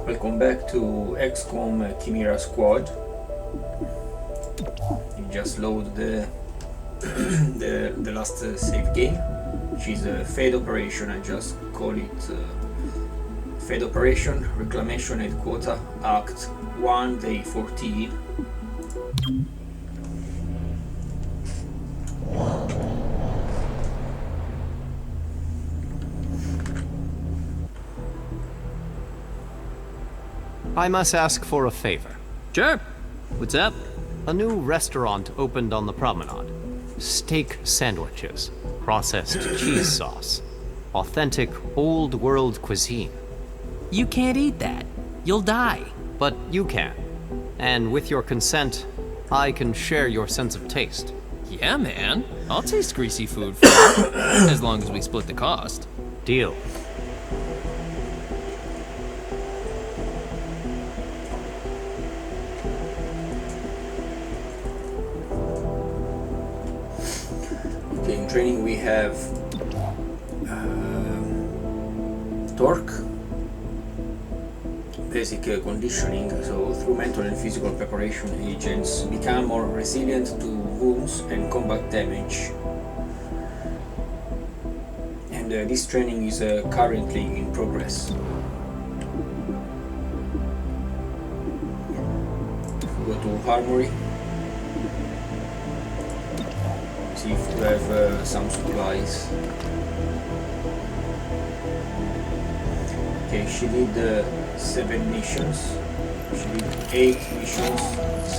Welcome back to XCOM Chimera Squad. You just load the the last save game, which is a Fed Operation. I just call it Fed Operation Reclamation Headquarter Act 1 Day 14. I must ask for a favor. Sure. What's up? A new restaurant opened on the promenade. Steak sandwiches, processed cheese sauce, authentic old world cuisine. You can't eat that. You'll die. But you can. And with your consent, I can share your sense of taste. Yeah, man. I'll taste greasy food for you. As long as we split the cost. Deal. Okay, in training we have torque, basic conditioning, so through mental and physical preparation agents become more resilient to wounds and combat damage. And this training is currently in progress. Go to armory. See if we have some supplies. Okay, she did 7 missions. She did 8 missions,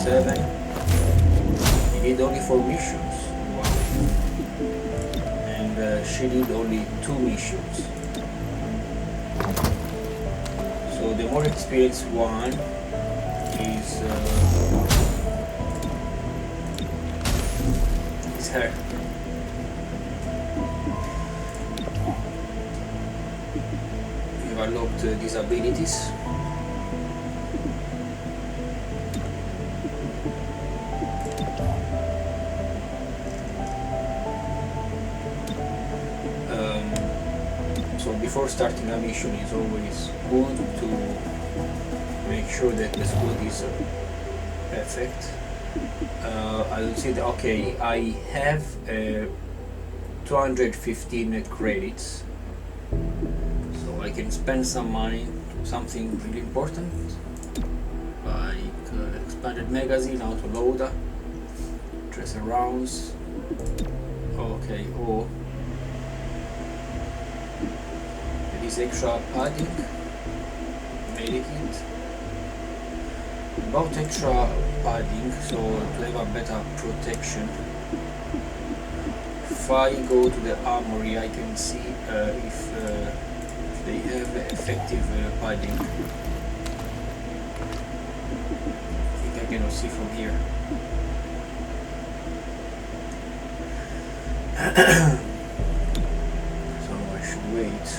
7. He did only 4 missions. Wow. And she did only 2 missions. So the more experienced one is her. We've unlocked these abilities. So before starting a mission, it's always good to make sure that the squad is perfect. I will say that, okay, I have 215 credits, so I can spend some money on something really important, like expanded magazine, autoloader, tracer rounds. Okay, or there is extra padding, medikit. About extra padding, so to have a better protection. If I go to the armory, I can see if they have effective padding. I think I cannot see from here. So I should wait.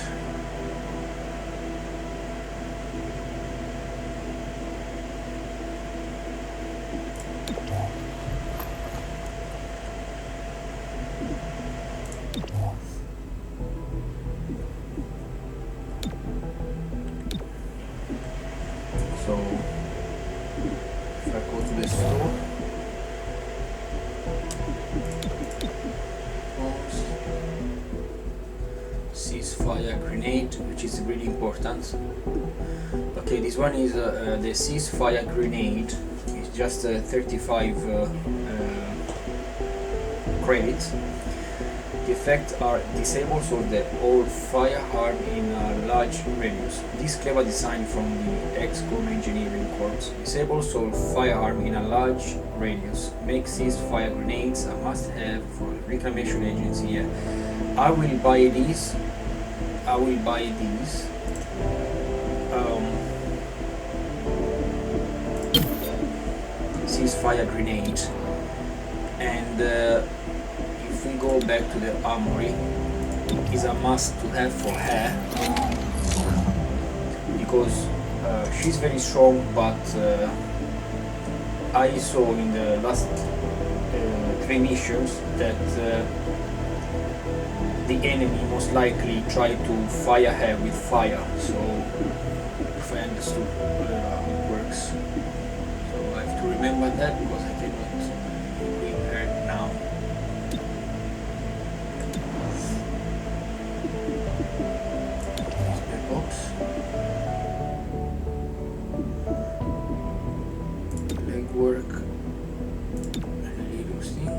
So if I go to the store, ceasefire grenade, which is really important. Okay, this one is the ceasefire grenade. It's just 35 credits. The effects are disable so the all firearm in a large radius. This clever design from the XCOM engineering corps. Disable all firearm in a large radius. Makes these fire grenades a must-have for reclamation agency. Yeah. I will buy these. Ceasefire grenade, and if we go back to the armory, is a must to have for her because she's very strong, but I saw in the last 3 missions that the enemy most likely try to fire her with fire, so if I understood how it works. So I have to remember that because I cannot prepare it now. Spare box. Legwork. And Linux thing.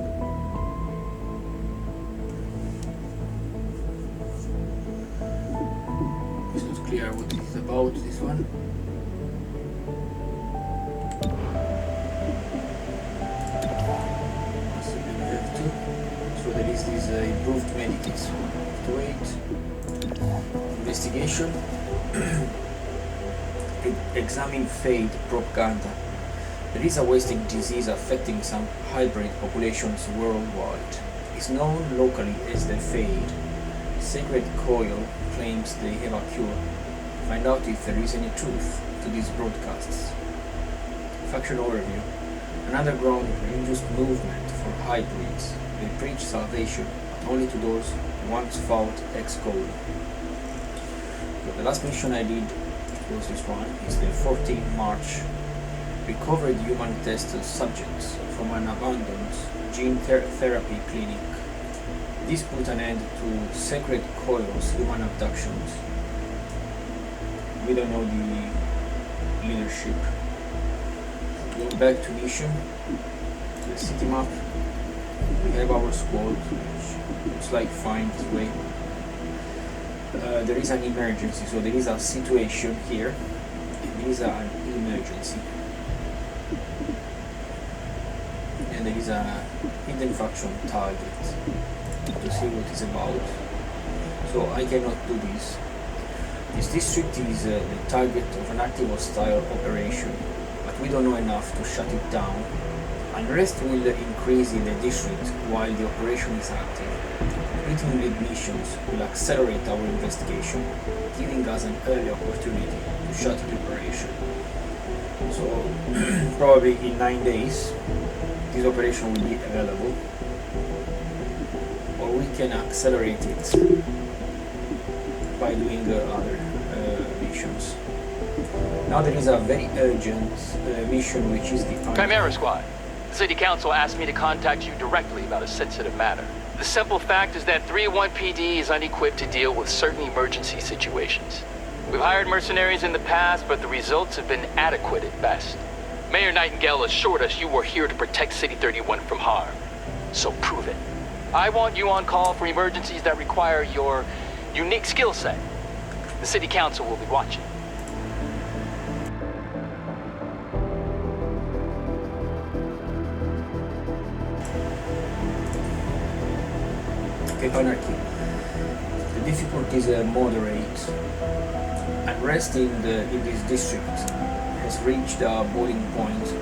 It's not clear what it is about, this one. Possibly we have to. So there is this improved medikits. To wait. Investigation. Examine fade propaganda. There is a wasting disease affecting some hybrid populations worldwide. It's known locally as the fade. Sacred Coil claims they have a cure. Find out if there is any truth to these broadcasts. Faction overview. An underground religious movement for hybrids. They preach salvation, but only to those who once fought XCOM. So the last mission I did was this one. It's the 14th March. Recovered human test subjects from an abandoned gene therapy clinic. This put an end to Sacred Coil's human abductions. We don't know the leadership. Go back to mission, to the city map. We have our squad, which looks like fine this way. There is an emergency, so there is a situation here, and there is an emergency. And there is a hidden faction target to see what it's about. So I cannot do this. This district is the target of an active hostile operation, but we don't know enough to shut it down. Unrest will increase in the district while the operation is active. Completing lead missions will accelerate our investigation, giving us an early opportunity to shut the operation. So probably in 9 days this operation will be available, or we can accelerate it by doing other missions. Now there is a very urgent mission, which is the Chimera Squad. The City Council asked me to contact you directly about a sensitive matter. The simple fact is that 301 PD is unequipped to deal with certain emergency situations. We've hired mercenaries in the past, but the results have been adequate at best. Mayor Nightingale assured us you were here to protect City 31 from harm. So prove it. I want you on call for emergencies that require your unique skill set. The City Council will be watching. Okay, Anarchy. The difficulties are moderate. Unrest in this district has reached a boiling point,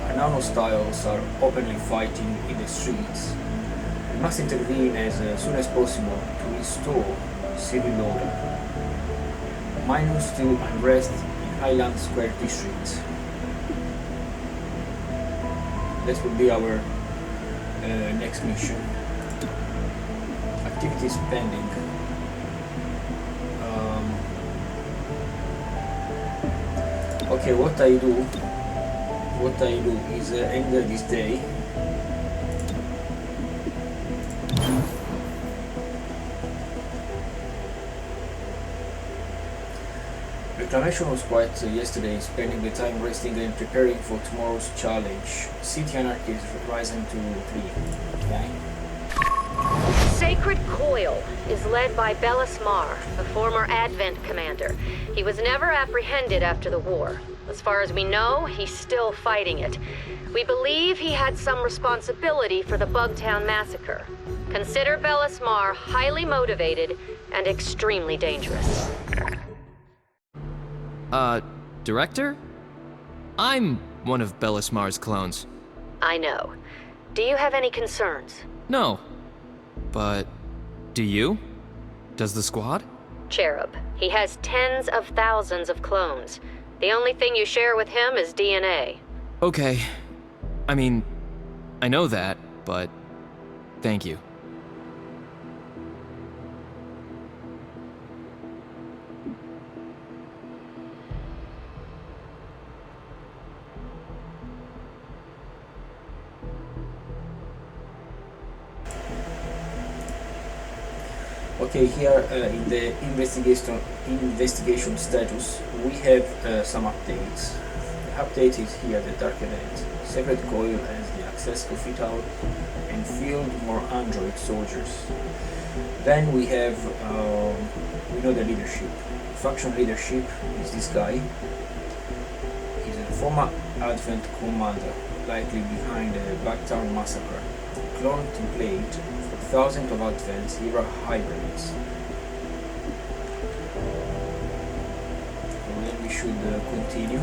and non-hostiles are openly fighting in the streets. We must intervene as soon as possible to restore civil order. -2 unrest in Highland Square district. This will be our next mission. Activities pending. Okay, what I do is end this day. Reclamation was quiet yesterday, spending the time resting and preparing for tomorrow's challenge. City Anarchy is rising to 3. Okay. Sacred Coil is led by Bellis Mar, the former Advent commander. He was never apprehended after the war. As far as we know, he's still fighting it. We believe he had some responsibility for the Bugtown massacre. Consider Bellis Mar highly motivated and extremely dangerous. Director? I'm one of Bellis Mar's clones. I know. Do you have any concerns? No. But do you? Does the squad? Cherub. He has tens of thousands of clones. The only thing you share with him is DNA. Okay. I mean, I know that, but thank you. Okay, here in the investigation status, we have some updates. The update is here, the dark event. Sacred Coil has the access to fit out and field more android soldiers. Then we have, we know the leadership. Faction leadership is this guy. He's a former Advent commander, likely behind the Backtown massacre. Clone template for thousands of Advent era hybrids. So then we should continue.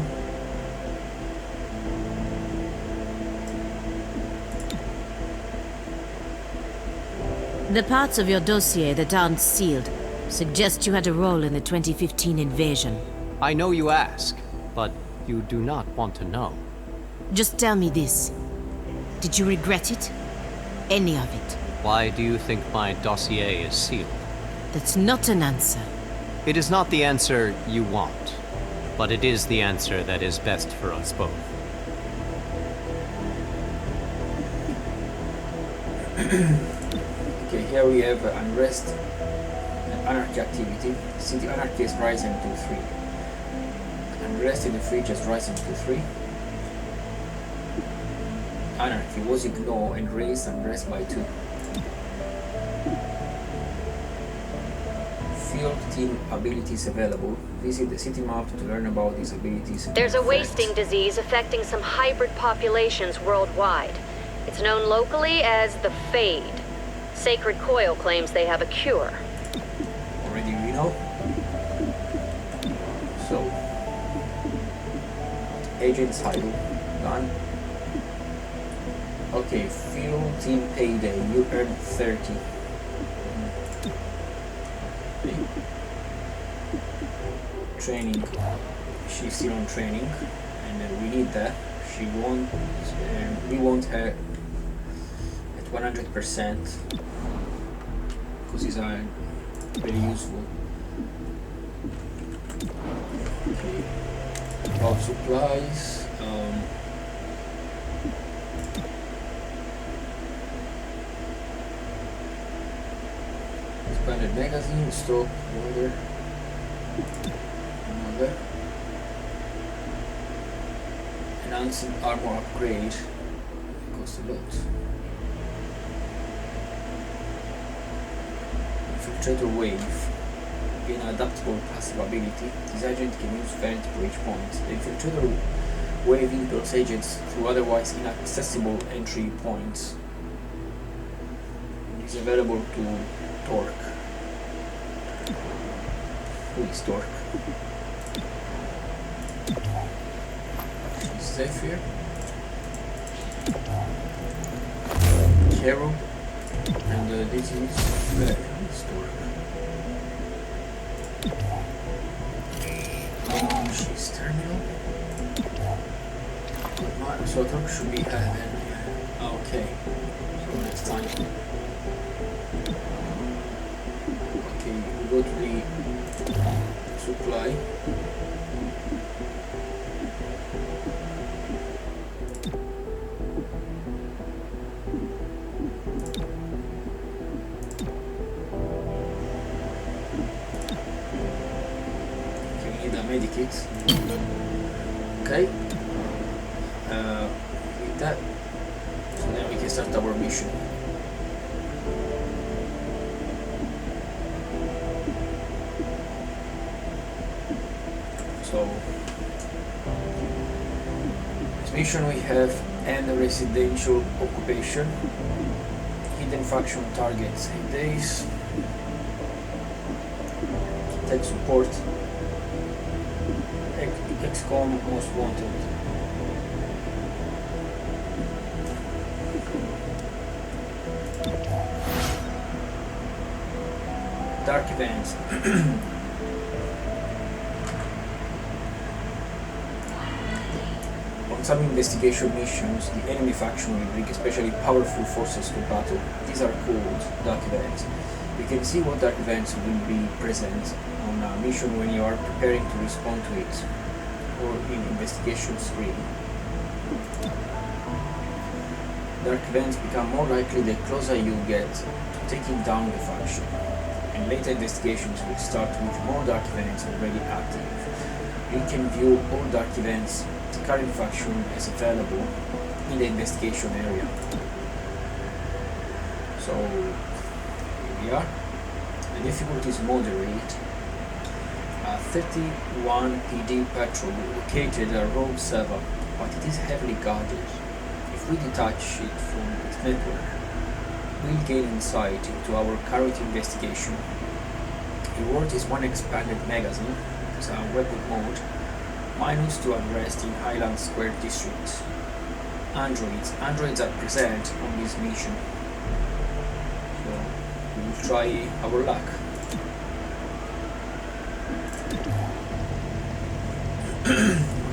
The parts of your dossier that aren't sealed suggest you had a role in the 2015 invasion. I know you ask, but you do not want to know. Just tell me this. Did you regret it? Any of it? Why do you think my dossier is sealed? That's not an answer. It is not the answer you want, but it is the answer that is best for us both. Okay, here we have unrest and anarchy activity. City anarchy is rising to 3. Unrest in the fridge is rising to 3. Anarchy was ignored and raised unrest by 2. Field team abilities available. Visit the city map to learn about these abilities. There's a wasting disease affecting some hybrid populations worldwide. It's known locally as the Fade. Sacred Coil claims they have a cure. Already we know. So, agents idle, done. Okay, field team payday. You earn 30. Okay. Training. She's still on training, and we need that. She won't. We want her at 100%. Because these are very useful. Okay. About supplies. Expanded magazine, stock, order. Another. Enhancing armor upgrade. Costs a lot. Infiltrator wave. Gain adaptable passive ability. This agent can use vent breach points. The infiltrator wave impels agents through otherwise inaccessible entry points. It is available to Torque. Who is Torque? She's safe here. Hero. And this is Torque. She's terminal. So Torque should be okay. So next time. Okay, we go to the supply. Okay, we need a medikit. Okay. With that, so then we can start our mission. So, this mission we have end residential occupation, hidden faction targets 8 days, tech support, XCOM most wanted. Dark events. On some investigation missions, the enemy faction will bring especially powerful forces to battle. These are called dark events. You can see what dark events will be present on a mission when you are preparing to respond to it, or in investigation screen. Dark events become more likely the closer you get to taking down the faction, and later investigations will start with more dark events already active. You can view all dark events the current faction is available in the investigation area. So here we are. The difficulty is moderate. 31 PD patrol located a rogue server, but it is heavily guarded. If we detach it from its network, we'll gain insight into our current investigation. Reward is one expanded magazine, it's a weapon mode, -2 unrest in Highland Square District. Androids are present on this mission, so we will try our luck.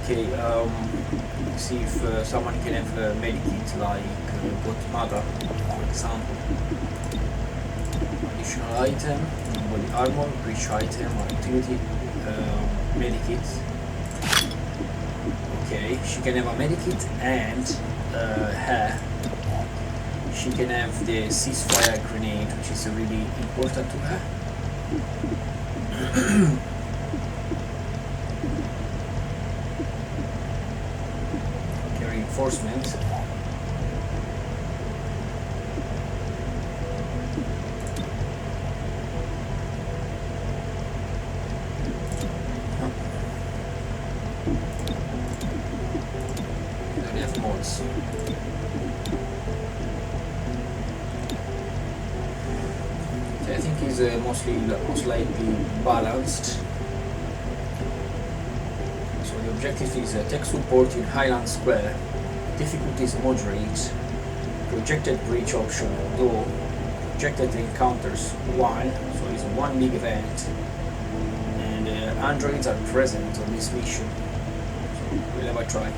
Okay, see if someone can have a medikit like Godmother, for example. Additional item, body armor, breach item, or utility medikit. Okay, she can have a medikit and she can have the ceasefire grenade, which is really important to her. Reinforcement. Then we have mods. I think is most likely balanced. The objective is tech support in Highland Square. Difficulty is moderate. Projected breach option, though. Projected encounters 1, so it's one big event. And androids are present on this mission, so we'll have a try.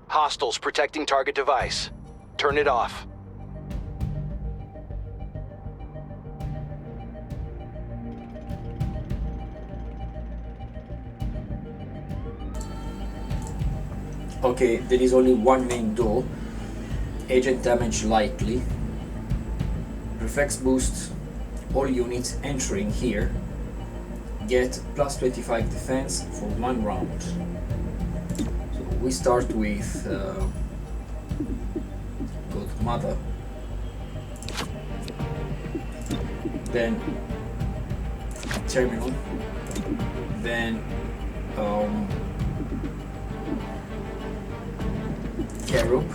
Hostiles protecting target device. Turn it off. Okay, there is only one main door. Agent damage likely. Reflex boost. All units entering here get plus 25 defense for 1 round. We start with Godmother, then Terminal, then Cherub,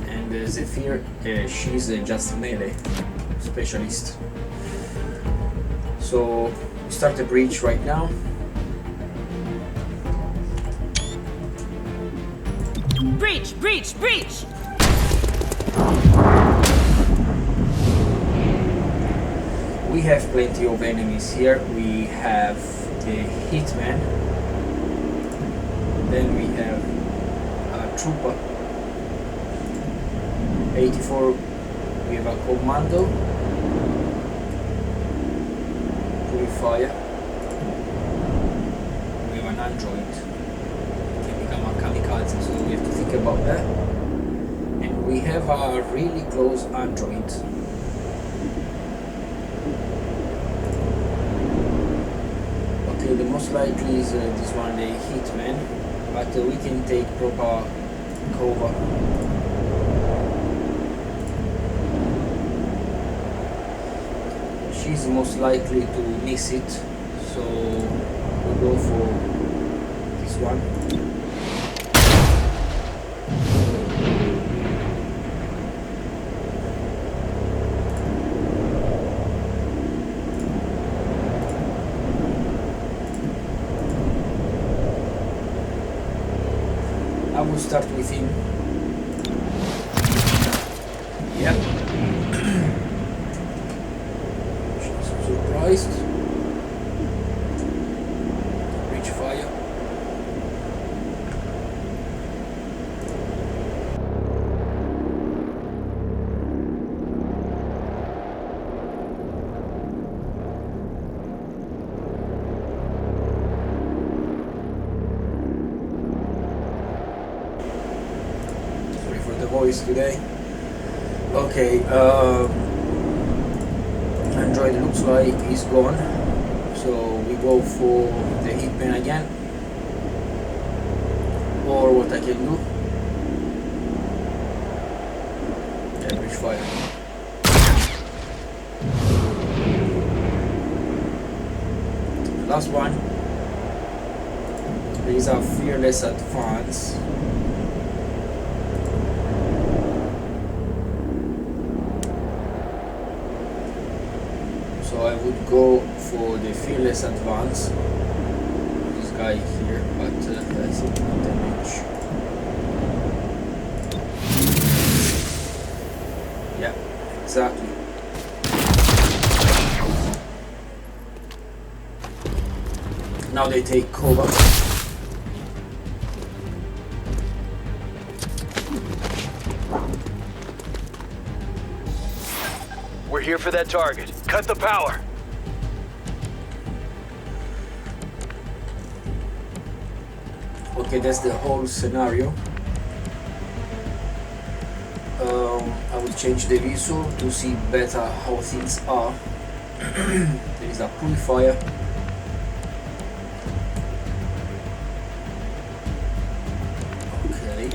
and Zephyr. She's just melee specialist. So we start the breach right now. Breach! Breach! Breach! We have plenty of enemies here. We have the Hitman. Then we have a Trooper. 84. We have a Commando. Purifier. We have an Android. Become a kamikaze, so we have to think about that. And we have a really close android. Okay, the most likely is this one, the Hitman, but we can take proper cover. She's most likely to miss it, so we'll go for this one. I will start with him. Yep. She's surprised. Reach fire. voice today. Okay, Android looks like he's gone, so we go for the hitman again, or what I can do, yeah, bridge fire. The last one, there is a fearless advance. So I would go for the fearless advance. This guy here, but that's not damage. Yeah, exactly. Now they take cover. We're here for that target. Cut the power. Okay, that's the whole scenario. I will change the visual to see better how things are. There is a purifier. Okay.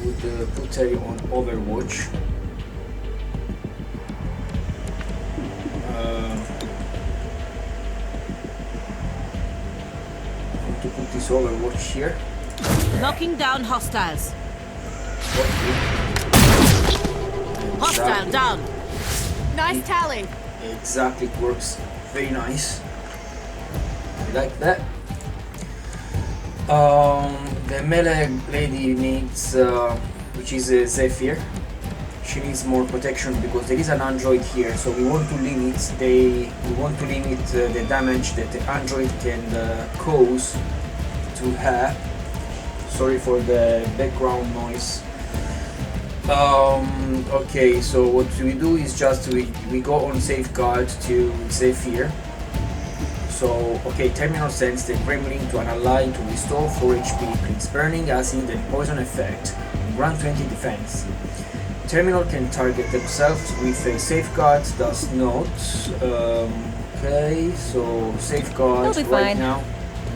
Would put her on Overwatch. To put this Overwatch here. Knocking down hostiles. Okay. Hostile down. Nice tally. Exactly, it works very nice. I like that. The melee lady needs, which is Zephyr. She needs more protection because there is an android here, so we want to limit the damage that the android can cause to her. Sorry for the background noise. Okay, so what we do is just we go on safeguard to Zephyr. So, okay, terminal sends the gremlin to an ally to restore 4 HP, cleans burning, acid and poison effect, grant 20 defense. Terminal can target themselves with a safeguard, does not. Okay, so safeguard They'll be right fine. now.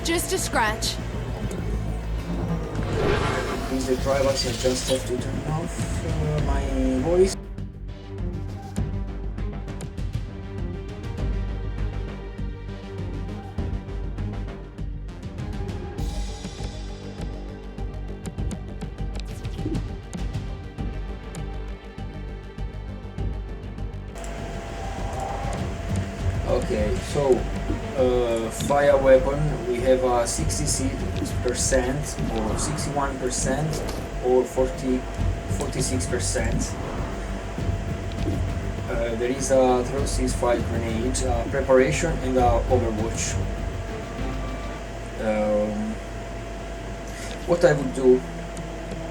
Just a scratch. Increase the privacy, I just have to turn off my voice. Okay, so fire weapon, we have a 66% or 61% or 46%. There is a throw 6-5 grenade, preparation and Overwatch. What I would do,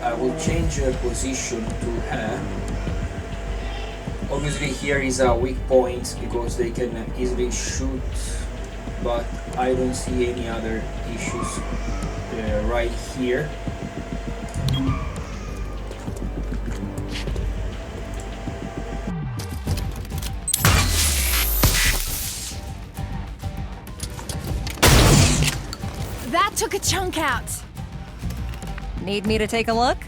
I will change position to her. Obviously here is a weak point because they can easily shoot, but I don't see any other issues right here. That took a chunk out. Need me to take a look?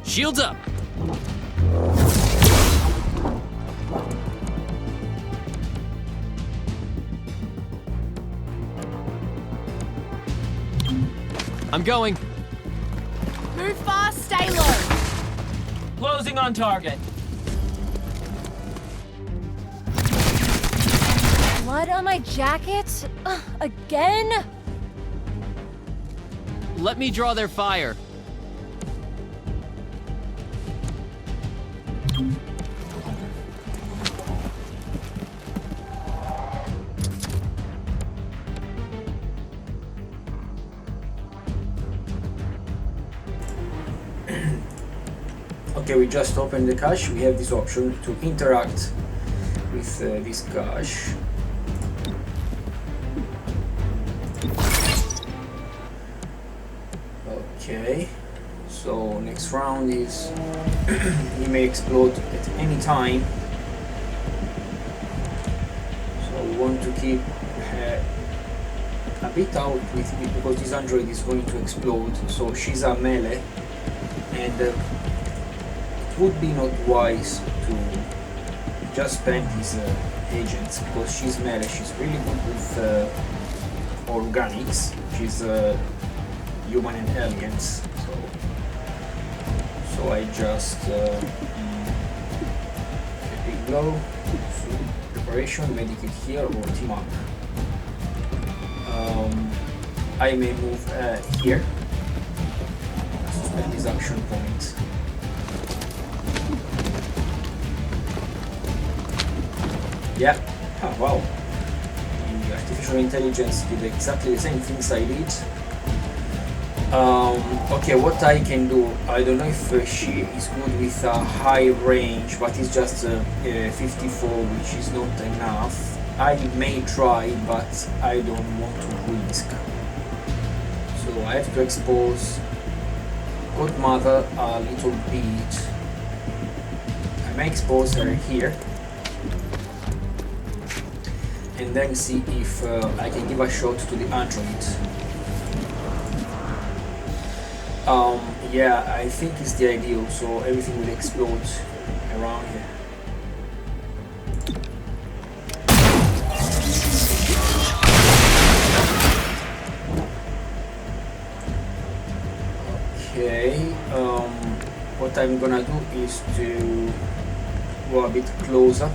Shields up! I'm going. Move fast, stay low. Closing on target. Blood on my jacket? Ugh, again? let me draw their fire. Okay, we just opened the cache. We have this option to interact with this cache. Okay, so next round is he may explode at any time. So we want to keep a bit out with it because this android is going to explode. So she's a melee, and it would be not wise to just spend his agents because she's melee. She's really good with organics. She's human and aliens. So I just big blow, food preparation, medikit here, or team up. I may move here. Suspend this action point. Yeah, oh, wow. The artificial intelligence did exactly the same things I did. Okay, what I can do, I don't know if she is good with a high range, but it's just 54, which is not enough. I may try, but I don't want to risk. So I have to expose Godmother a little bit. I may expose her here. And then see if I can give a shot to the android. Yeah, I think it's the ideal, so everything will explode around here. Okay, what I'm gonna do is to go a bit closer.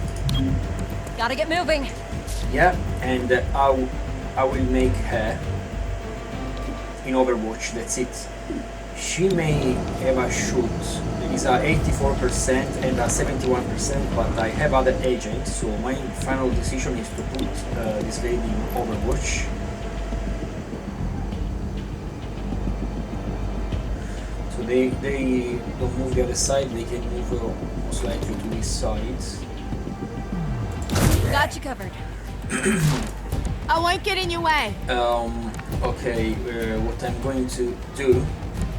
Gotta get moving. Yeah, and I will make her in Overwatch, that's it. She may have a shoot. There is a 84% and a 71%, but I have other agents, so my final decision is to put this lady in Overwatch. So they don't move the other side, they can move most likely to this side. Got you covered. I won't get in your way. Okay, what I'm going to do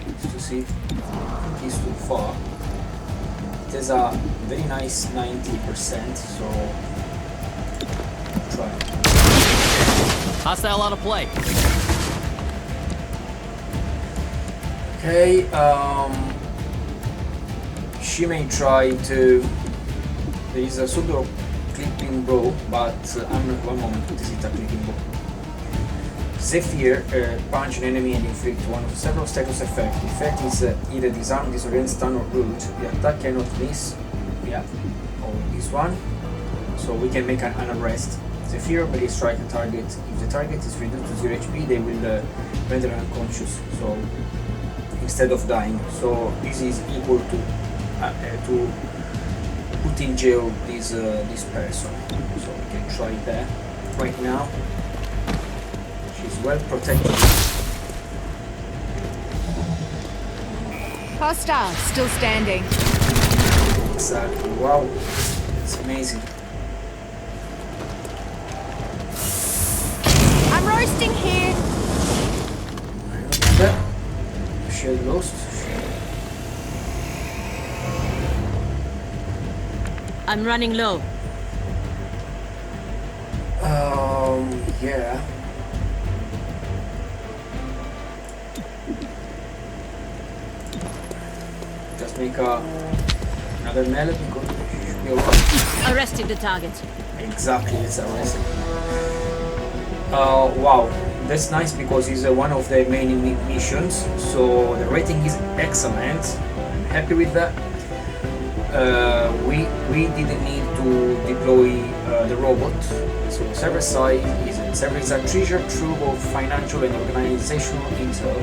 is to see if he's too far. It has a very nice 90%, so try. Hostile out of play. Okay, she may try to. There is a pseudo clipping bow, but one moment, what is it, a clipping bow? Zephyr, punch an enemy and inflict one of several status effects. The effect is either disarm, disorient, stun, or root. The attack cannot miss. Yeah, or this one. So we can make an arrest. Zephyr may strike a target. If the target is reduced to 0 HP, they will render unconscious. So instead of dying. So this is equal to put in jail this person. So we can try that right now. She's well protected. Hostile, still standing. Exactly. Wow, it's amazing. I'm roasting here. She had lost. I'm running low. Yeah. Just make another melee because she should be alright. Arresting the target. Exactly, let's arrest it. Wow, that's nice because it's one of the main missions, so the rating is excellent. I'm happy with that. We didn't need to deploy the robot, so server side is a treasure trove of financial and organizational intel.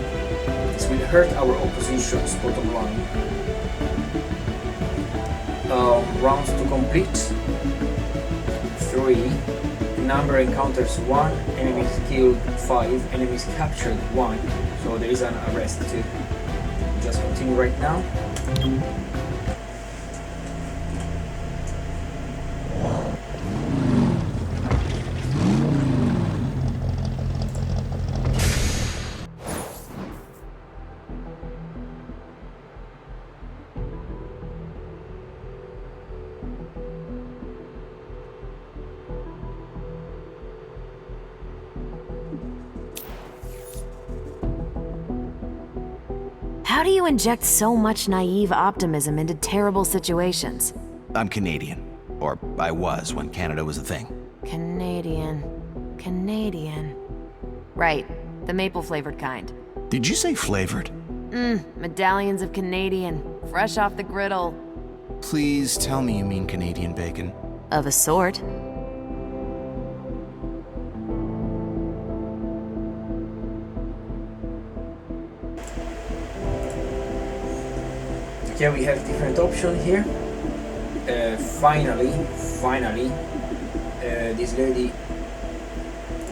This will hurt our opposition's bottom line. Rounds to complete. 3. Number encounters 1, enemies killed 5, enemies captured 1. So there is an arrest too. Just continue right now. How do you inject so much naive optimism into terrible situations? I'm Canadian. Or I was when Canada was a thing. Canadian. Right, the maple-flavored kind. Did you say flavored? Medallions of Canadian, fresh off the griddle. Please tell me you mean Canadian bacon. Of a sort. Okay, we have different options here. Finally, this lady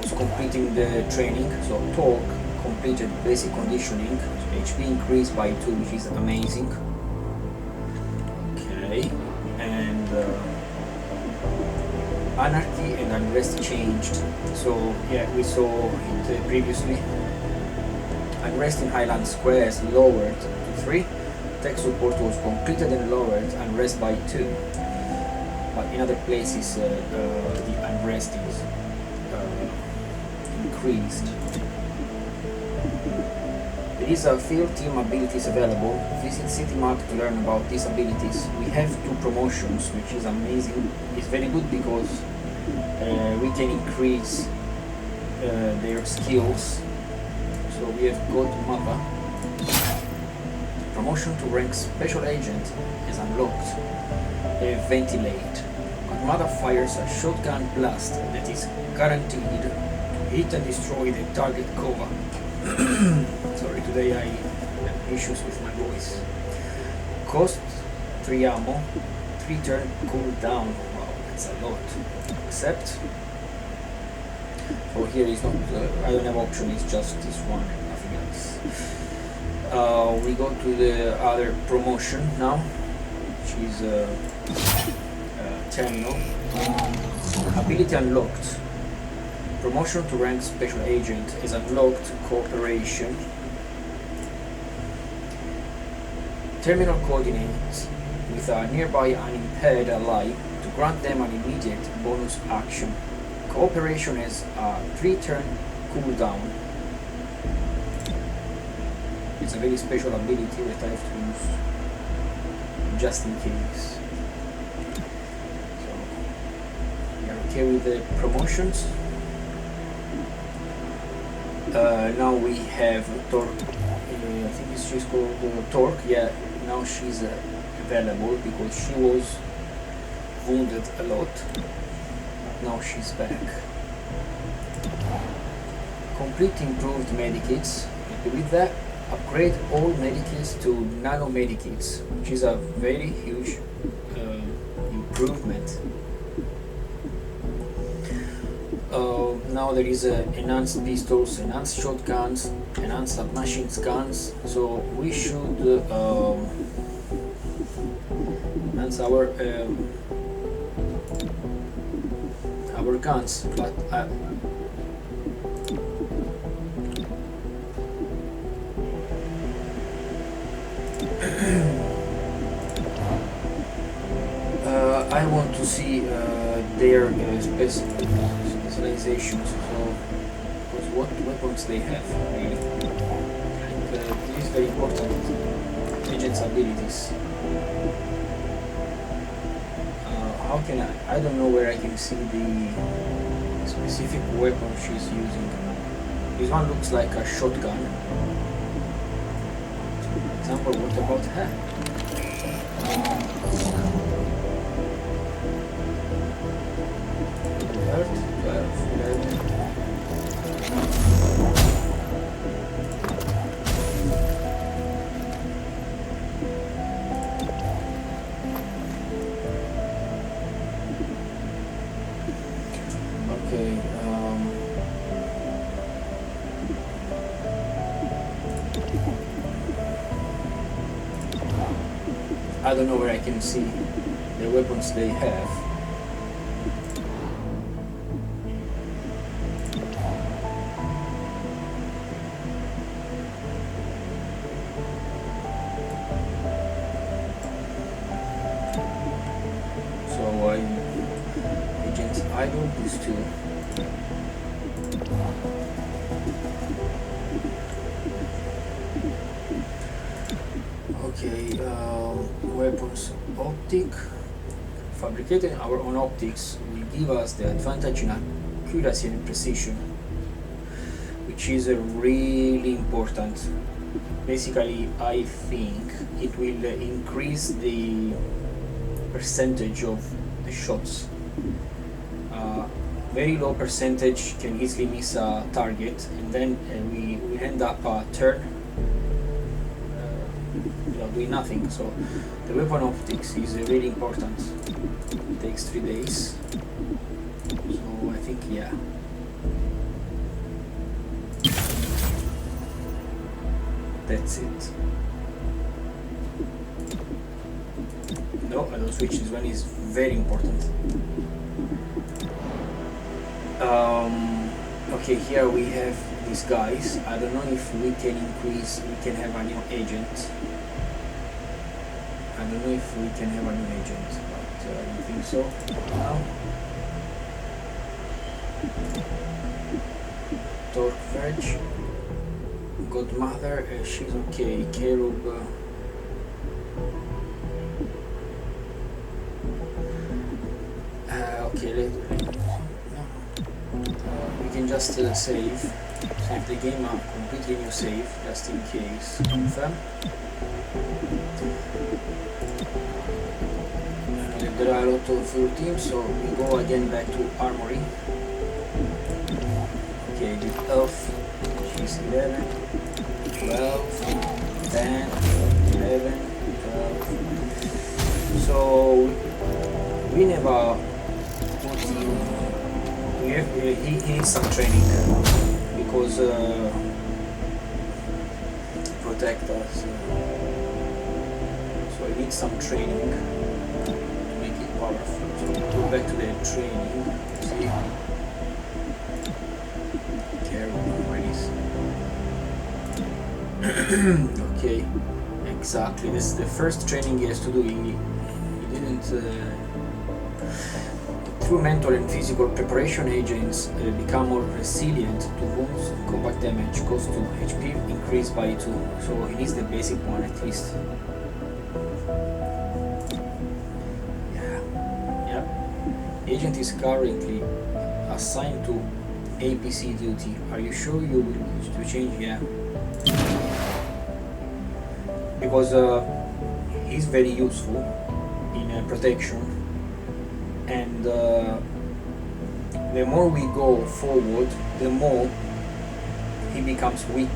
was completing the training. So Torque completed basic conditioning. So HP increased by 2, which is amazing. Okay, and Anarchy and Unrest changed. So yeah, we saw it previously. Unrest in Highland Square is lowered to 3. Tech support was completed and lowered, unrest by 2. But in other places, the unrest is increased. There is a field team abilities available. Visit City Map to learn about these abilities. We have 2 promotions, which is amazing. It's very good because we can increase their skills. So we have Godmother. Promotion to rank Special Agent is unlocked. Ventilate. Godmother fires a shotgun blast that is guaranteed to hit and destroy the target cover. Sorry, today I have issues with my voice. Cost 3 ammo, 3 turn cooldown. Wow, that's a lot. Accept. So here is not, I don't have option, it's just this one and nothing else. We go to the other promotion now, which is Terminal. Ability unlocked. Promotion to rank Special Agent is unlocked. Cooperation. Terminal coordinates with a nearby unimpaired ally to grant them an immediate bonus action. Cooperation is a 3-turn cooldown. It's a very special ability that I have to use just in case. So we are okay with the promotions. Now we have Torque. I think she's called Torque. Yeah, now she's available because she was wounded a lot. But now she's back. Complete improved medikits. With that, upgrade all medikits to nano medikits, which is a very huge improvement. Now there is enhanced pistols, enhanced shotguns, enhanced submachine guns. So we should enhance our guns, but I want to see their specializations, so because what weapons they have really. And this is very important. Agent's abilities. How can I don't know where I can see the specific weapon she's using. This one looks like a shotgun. For example, what about her? 12, 11. Okay. I don't know where I can see the weapons they have. So Agent Idle, these two. Okay, weapons optic. Fabricating our own optics will give us the advantage in accuracy and precision, which is really important. Basically, I think it will increase the percentage of the shots. Very low percentage can easily miss a target, and then we will end up a turn doing nothing. So the weapon optics is really important. It takes 3 days, so I think, yeah. That's it. No, I don't switch. This one is very important. Okay, here we have these guys. I don't know if we can increase, we can have a new agent. I don't know if we can have a new agent, but I don't think so now. Torque Verge. Godmother, she's okay. Cherub. Okay, we can just save the game up, completely new save, just in case. Confirm. There are a lot of teams, so we go again back to Armory. Okay, the elf, she's 11, 12, 10, 11, 12. So we never put in, he needs some training because protect us. So he needs some training. Powerful. So go back to the training. See, careful, ladies. Okay, exactly. This is the first training he has to do. He didn't. Through mental and physical preparation, agents become more resilient to wounds, combat damage, cost 2, HP increased by 2. So he needs the basic one at least. Agent is currently assigned to APC duty. Are you sure you will to change? Yeah. Because he's very useful in protection, and the more we go forward, the more he becomes weak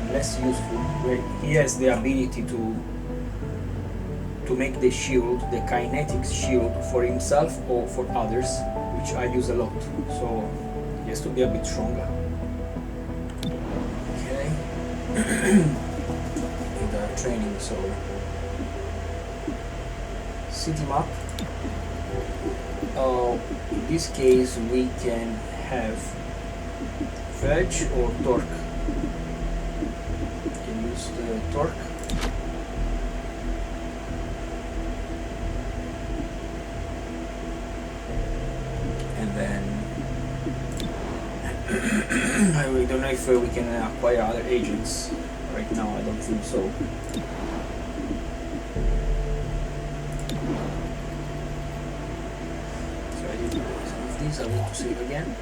and less useful. Where he has the ability to make the shield, the kinetic shield, for himself or for others, which I use a lot. So he has to be a bit stronger. Okay. With the training, so city map. In this case, we can have Verge or Torque. We can use the Torque. I don't know if we can acquire other agents right now. I don't think so. So I did some of these. I want to save again.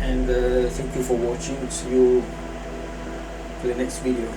And thank you for watching. See you to the next video.